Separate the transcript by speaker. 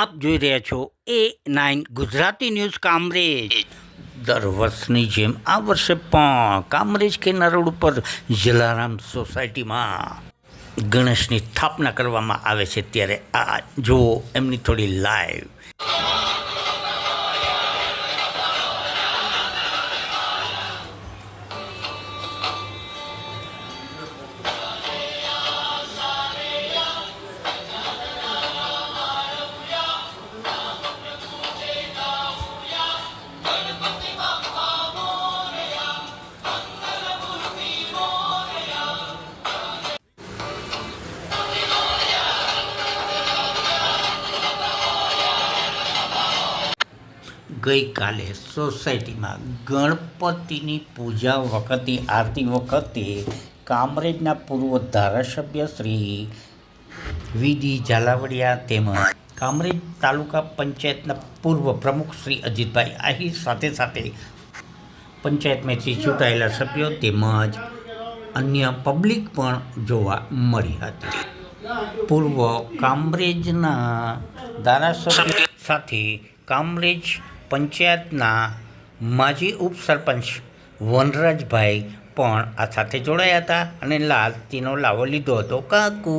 Speaker 1: આપ જોઈ રહ્યા છો A9 ગુજરાતી ન્યૂઝ કામરેજ. દર વર્ષની જેમ આ વર્ષે પણ કામરેજ કેના રોડ ઉપર જલારામ સોસાયટીમાં ગણેશની સ્થાપના કરવામાં આવે છે. ત્યારે આ જુઓ એમની થોડી લાઈવ. ગઈકાલે સોસાયટીમાં ગણપતિની પૂજા વખતે આરતી વખતે કામરેજના પૂર્વ ધારાસભ્ય શ્રી વીડી ઝાલાવાડિયા તેમજ કામરેજ તાલુકા પંચાયતના પૂર્વ પ્રમુખ શ્રી અજીતભાઈ આહિર સાથે પંચાયતમાંથી ચૂંટાયેલા સભ્યો તેમજ અન્ય પબ્લિક પણ જોવા મળી હતી. પૂર્વ કામરેજના ધારાસભ્ય સાથે કામરેજ પંચાયતના માજી ઉપસરપંચ વનરાજભાઈ પણ આ સાથે જોડાયા હતા અને લાલતીનો લાવો લીધો હતો. કાકુ